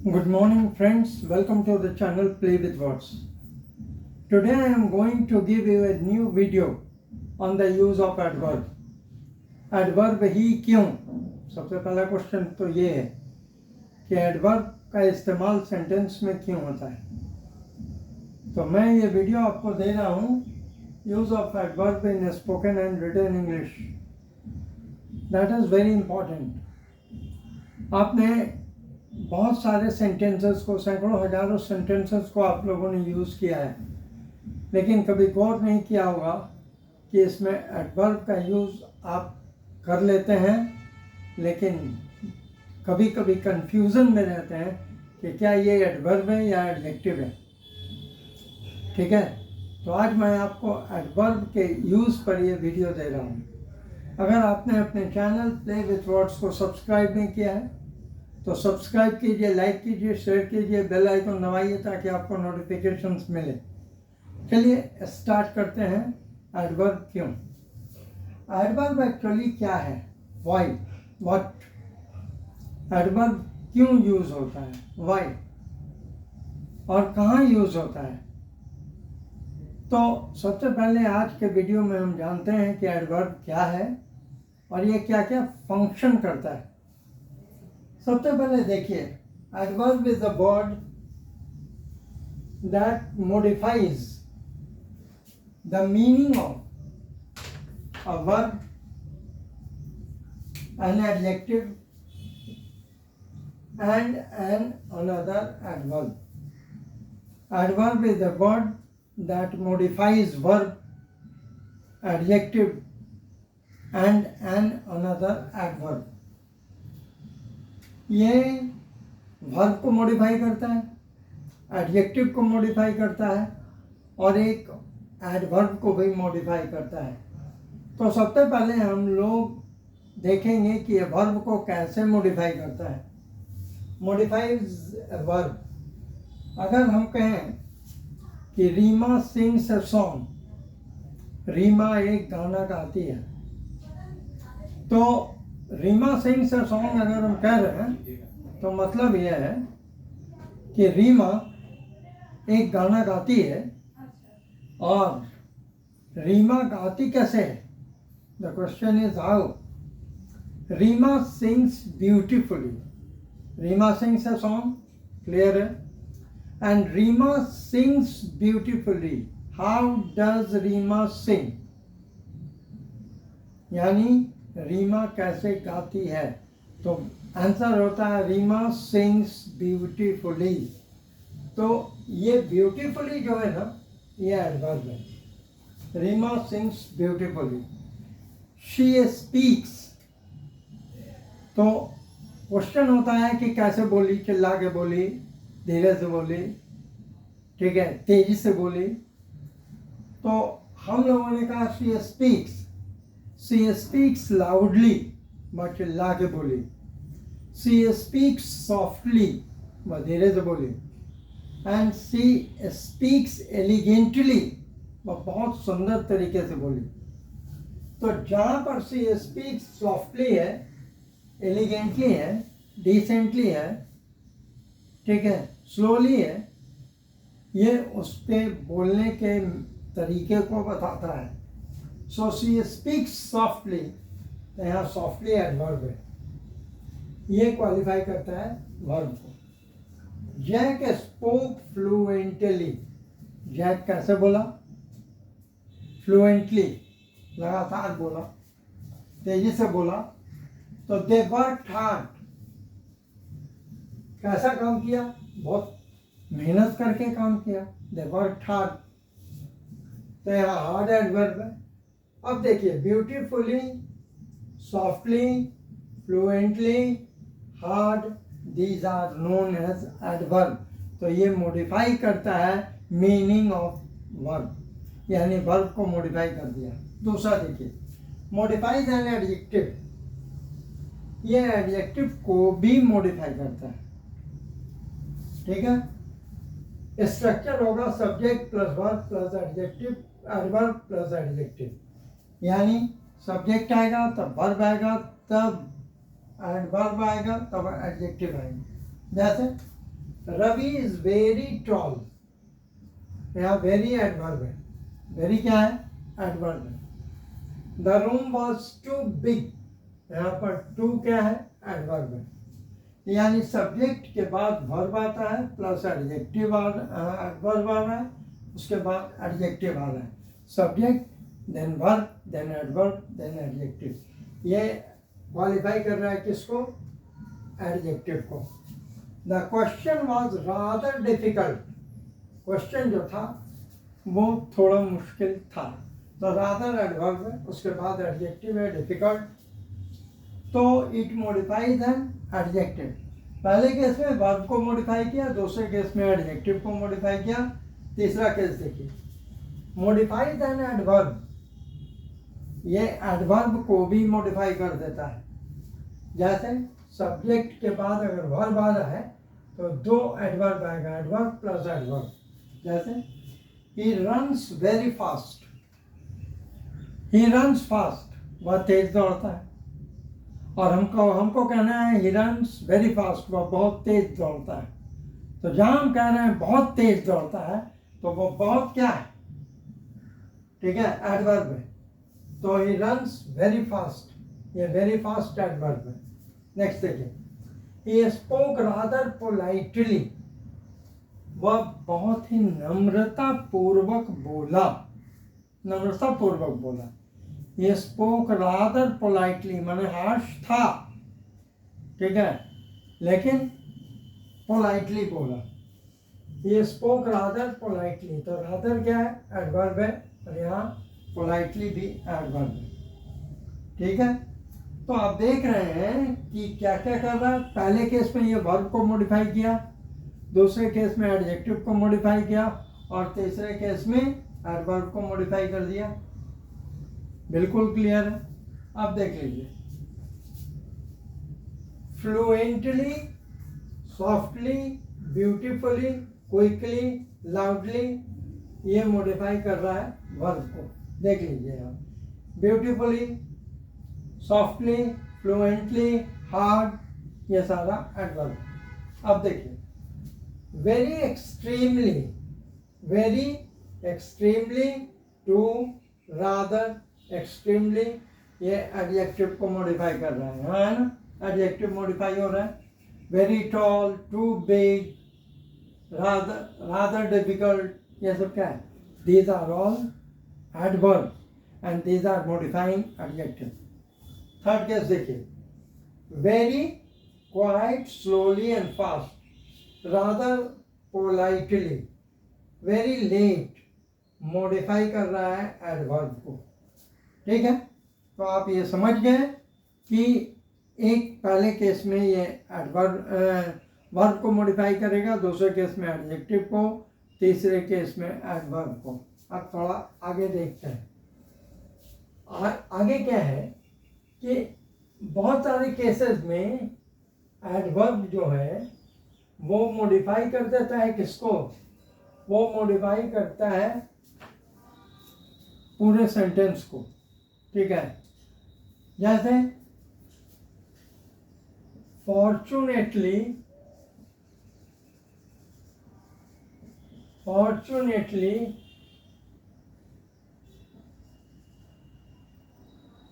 Good morning friends, welcome to the channel Play with Words. Today I am going to give you a new video on the use of adverb. Adverb ही क्यों? सबसे पहला question तो ये है कि adverb का इस्तेमाल sentence में क्यों होता है। तो मैं ये वीडियो आपको दे रहा हूँ use of adverb in spoken and written English. That is very important. आपने बहुत सारे सेंटेंसेस को, सैकड़ों हजारों सेंटेंसेस को आप लोगों ने यूज़ किया है, लेकिन कभी गौर नहीं किया होगा कि इसमें एडवर्ब का यूज़ आप कर लेते हैं, लेकिन कभी कभी कंफ्यूजन में रहते हैं कि क्या ये एडवर्ब है या एडजेक्टिव है। ठीक है, तो आज मैं आपको एडवर्ब के यूज़ पर ये वीडियो दे रहा हूँ। अगर आपने अपने चैनल प्ले विथ वर्ड्स को सब्सक्राइब नहीं किया है तो सब्सक्राइब कीजिए, लाइक कीजिए, शेयर कीजिए, बेल आइकन दबाइए ताकि आपको नोटिफिकेशंस मिले। चलिए स्टार्ट करते हैं। एडवर्ब क्यों? एडवर्ब एक्चुअली क्या है? Why, what? एडवर्ब क्यों यूज होता है, व्हाई, और कहाँ यूज होता है? तो सबसे पहले आज के वीडियो में हम जानते हैं कि एडवर्ब क्या है और ये क्या क्या फंक्शन करता है। सबसे पहले देखिए, adverb is a word that modifies the meaning of a verb, an adjective and an another adverb. Adverb is a word that modifies verb, adjective and an another adverb. ये वर्ब को modify करता है, adjective को modify करता है और एक adverb को भी मॉडिफाई करता है। तो सबसे पहले हम लोग देखेंगे कि ये वर्ब को कैसे मॉडिफाई करता है। मॉडिफाइज वर्ब, अगर हम कहें कि Reema sings a song, Reema एक गाना गाती है, तो रीमा सिंग्स अ सॉन्ग अगर हम कह रहे हैं तो मतलब यह है कि रीमा एक गाना गाती है, और रीमा गाती कैसे है? The question is how. Reema sings beautifully. Rima sings a song, clear है? And Rima sings beautifully. How does Rima sing? यानी रीमा कैसे गाती है? तो आंसर होता है रीमा सिंग्स ब्यूटीफुली। तो ये ब्यूटीफुली जो है ना, ये एडवर्ब है। Reema sings beautifully. She speaks, तो क्वेश्चन होता है कि कैसे बोली, चिल्ला के बोली, धीरे से बोली, ठीक है, तेजी से बोली। तो हम लोगों ने कहा शी स्पीक्स लाउडली, वह चिल्ला के बोली। शी स्पीक्स सॉफ्टली, वह धीरे से बोली। एंड शी स्पीक्स एलिगेंटली, वह बहुत सुंदर तरीके से बोली। तो जहाँ पर शी स्पीक्स सॉफ्टली है, एलिगेंटली है, डिसेंटली है, ठीक है, स्लोली है, ये उसके बोलने के तरीके को बताता है। सो शी स्पीक्स सॉफ्टली, तो यहाँ सॉफ्टली एडवर्ब है, ये क्वालिफाई करता है वर्ब को। जैक स्पोक फ्लुएंटली, जैक कैसे बोला? फ्लुएंटली, लगातार बोला, तेजी से बोला। तो दे वर्कड हार्ड, कैसा काम किया? बहुत मेहनत करके काम किया। दे वर्कड हार्ड, तो यहाँ हार्ड एडवर्ब है। अब देखिए, beautifully, softly, fluently, hard, these are known as adverb. तो ये मॉडिफाई करता है मीनिंग ऑफ वर्ब, यानी वर्ब को मॉडिफाई कर दिया। दूसरा देखिए, मॉडिफाइज एन एडजेक्टिव, ये एडजेक्टिव को भी मॉडिफाई करता है। ठीक है, स्ट्रक्चर होगा subject plus verb plus adjective, adverb plus adjective. यानी सब्जेक्ट आएगा तब वर्ब आएगा, तब एडवर्ब आएगा, तब एडजेक्टिव आएगा। जैसे रवि इज वेरी टॉल, यहाँ वेरी एडवर्ब है, वेरी क्या है, एडवर्ब है। The room was too big, यहाँ पर टू क्या है, एडवर्ब है। यानी सब्जेक्ट के बाद वर्ब आता है प्लस एडजेक्टिव एडवर्ब आ रहा है, उसके बाद एडजेक्टिव आ रहा है। Subject then verb then adverb then adjective. ये क्वालिफाई कर रहा है किसको, एडजेक्टिव को। The question was rather difficult, question जो था वो थोड़ा मुश्किल था, तो रादर एडवर्ब है, उसके बाद एडजेक्टिव है डिफिकल्ट, तो इट मॉडिफाइज एन एडजेक्टिव। पहले केस में वर्ब को मॉडिफाई किया, दूसरे केस में एडजेक्टिव को मॉडिफाई किया, तीसरा केस देखिए मॉडिफाइज एन एडवर्ब, ये एडवर्ब को भी मॉडिफाई कर देता है। जैसे सब्जेक्ट के बाद अगर वर्ब आ रहा है तो दो एडवर्ब आएगा, एडवर्ब प्लस एडवर्ब। जैसे he runs very fast, he runs fast, वह तेज दौड़ता है, और हमको कहना है ही रन्स वेरी फास्ट, वह बहुत तेज दौड़ता है। तो जहां हम कह रहे हैं बहुत तेज दौड़ता है तो वो बहुत क्या है, ठीक है, एडवर्ब है। तो ही रन्स वेरी फास्ट, ये वेरी फास्ट एडवर्ब है। नेक्स्ट देखिए, ही स्पोक रादर पोलाइटली, वह बहुत ही नम्रता पूर्वक बोला, नम्रता पूर्वक बोला। He spoke rather politely, माने हार्श था, ठीक है, लेकिन पोलाइटली बोला। He spoke rather politely, तो rather क्या है, एडवर्ब है, और यहाँ पोलाइटली भी एडवर्ब है, ठीक है। तो आप देख रहे हैं कि क्या क्या कर रहा है। पहले केस में ये वर्ब को मॉडिफाई किया, दूसरे केस में एडजेक्टिव को मॉडिफाई किया, और तीसरे केस में एडवर्ब को मॉडिफाई कर दिया। बिल्कुल क्लियर है। अब देख लीजिए, fluently, softly, beautifully, quickly, loudly, ये मॉडिफाई कर रहा है वर्ब को। देख लीजिए आप, ब्यूटीफुली, सॉफ्टली, फ्लुएंटली, हार्ड, ये सारा एडवर्ब। अब देखिए, very extremely, very extremely, too, rather, extremely, ये एडजेक्टिव को मॉडिफाई कर रहा है ना, एडजेक्टिव मॉडिफाई हो रहा है। Very tall, too big, rather difficult, ये सब क्या है, these are all adverb and these are modifying adjective. Third case देखिए, very quite, slowly and fast, rather politely, very late, modify कर रहा है एडवर्ब को, ठीक है। तो आप ये समझ गए कि एक पहले केस में ये एडवर्ब वर्ब को मॉडिफाई करेगा, दूसरे केस में एडजेक्टिव को, तीसरे केस में एडवर्ब को। अब थोड़ा आगे देखते हैं। आगे क्या है कि बहुत सारे केसेस में एडवर्ब जो है वो मॉडिफाई कर देता है किसको, वो मॉडिफाई करता है पूरे सेंटेंस को, ठीक है। जैसे fortunately, fortunately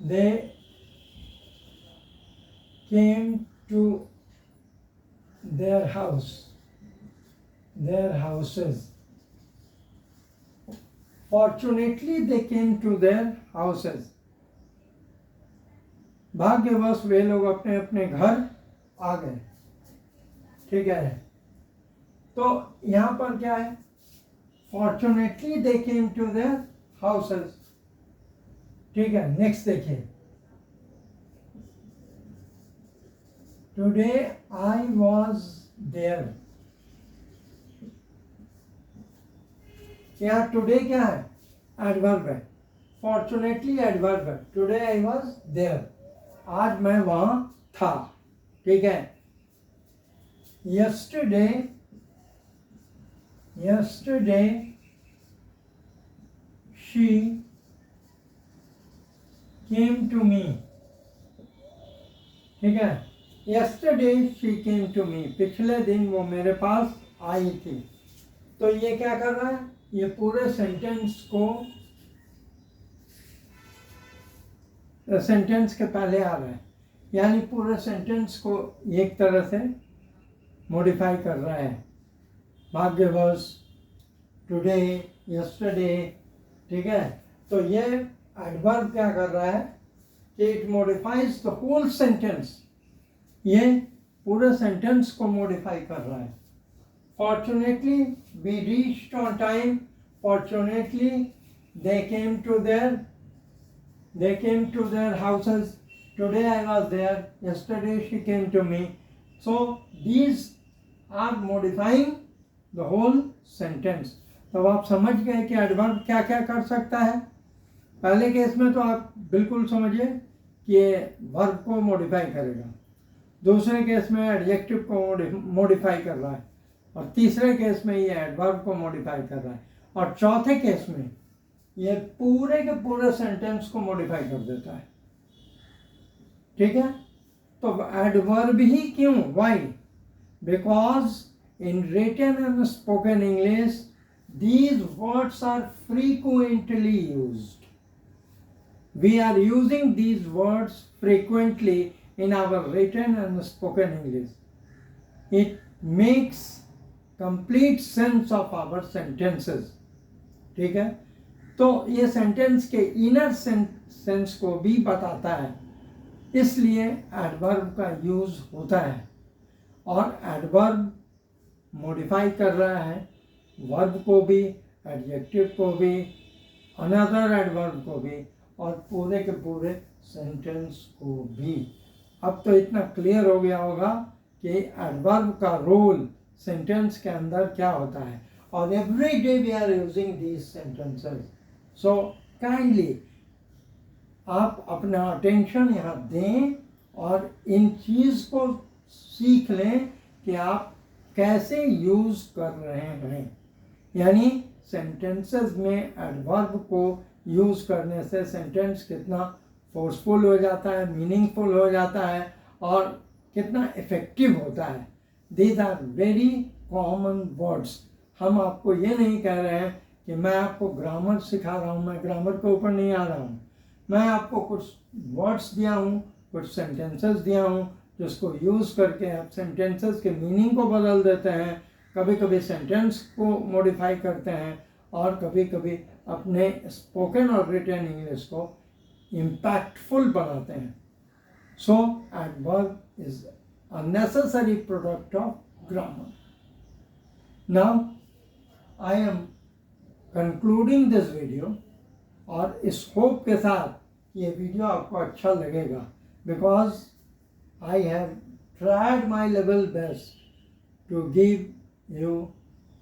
they came to their house, their houses. Fortunately they came to their houses. भाग्यवश वे लोग अपने अपने घर आ गए, ठीक है। तो यहाँ पर क्या है, Fortunately they came to their houses, ठीक है। नेक्स्ट देखिए, Today I was there, यहाँ टुडे क्या है, एडवर्ब है, फॉर्चुनेटली एडवर्ब है, टुडे आई वॉज देयर, आज मैं वहां था, ठीक है। Yesterday, yesterday she came to me, ठीक है। yesterday she came to me, पिछले दिन वो मेरे पास आई थी। तो ये क्या कर रहा है, ये पूरे सेंटेंस को सेंटेंस के पहले आ रहा है, यानी पूरे सेंटेंस को एक तरह से मॉडिफाई कर रहा है। भाग्य वॉज, टुडे, यस्टरडे, ठीक है। तो ये एडवर्ब क्या कर रहा है कि it modifies the whole sentence, ये पूरे सेंटेंस को मॉडिफाई कर रहा है। Fortunately we reached on time, fortunately they came to their houses, today I was there, yesterday she came to me. So these are modifying the whole sentence. तो आप समझ गए कि एडवर्ब क्या क्या कर सकता है। पहले केस में तो आप बिल्कुल समझिए कि ये वर्ब को मॉडिफाई करेगा, दूसरे केस में एडजेक्टिव को मॉडिफाई कर रहा है, और तीसरे केस में ये एडवर्ब को मॉडिफाई कर रहा है, और चौथे केस में ये पूरे के पूरे सेंटेंस को मॉडिफाई कर देता है। ठीक है, तो एडवर्ब ही क्यों, why? Because in written and spoken English these words are frequently used. We are using these words frequently in our written and spoken English. It makes complete sense of our sentences. ठीक है, तो ये sentence के inner sense को भी बताता है, इसलिए एडवर्ब का यूज होता है। और एडवर्ब मॉडिफाई कर रहा है वर्ब को भी, एडजेक्टिव को भी, अनदर एडवर्ब को भी, और पूरे के पूरे सेंटेंस को भी। अब तो इतना क्लियर हो गया होगा कि एडवर्ब का रोल सेंटेंस के अंदर क्या होता है, और every day we are using these sentences. So kindly आप अपना अटेंशन यहाँ दें और इन चीज़ को सीख लें कि आप कैसे यूज़ कर रहे हैं। यानी सेंटेंसेस में एडवर्ब को यूज़ करने से सेंटेंस कितना फोर्सफुल हो जाता है, मीनिंगफुल हो जाता है, और कितना इफ़ेक्टिव होता है। These are very common words. हम आपको ये नहीं कह रहे हैं कि मैं आपको ग्रामर सिखा रहा हूँ, मैं ग्रामर के ऊपर नहीं आ रहा हूँ। मैं आपको कुछ वर्ड्स दिया हूँ, कुछ सेंटेंसेस दिया हूँ, जिसको यूज़ करके आप सेंटेंसेस के मीनिंग को बदल देते हैं, कभी कभी सेंटेंस को मॉडिफाई करते हैं, और कभी कभी अपने स्पोकन और रिटन इंग्लिश को इम्पैक्टफुल बनाते हैं। So adverb is a necessary product of grammar. Now I am concluding this video, और इस होप के साथ ये वीडियो आपको अच्छा लगेगा, because I have tried my level best to give you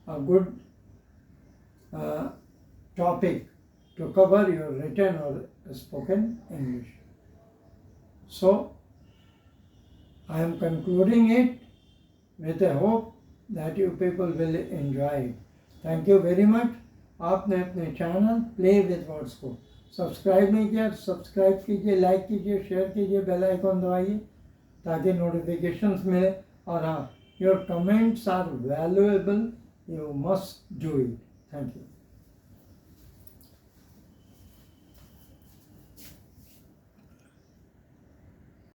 a good topic to cover your written or spoken English. So I am concluding it with a hope that you people will enjoy it. Thank you very much. आपने अपने channel play with words को subscribe नहीं किया, subscribe कीजिए, like कीजिए, share कीजिए, bell icon दबाइए ताकि नोटिफिकेशंस मिले। और हाँ, your comments are valuable, you must do it. Thank you.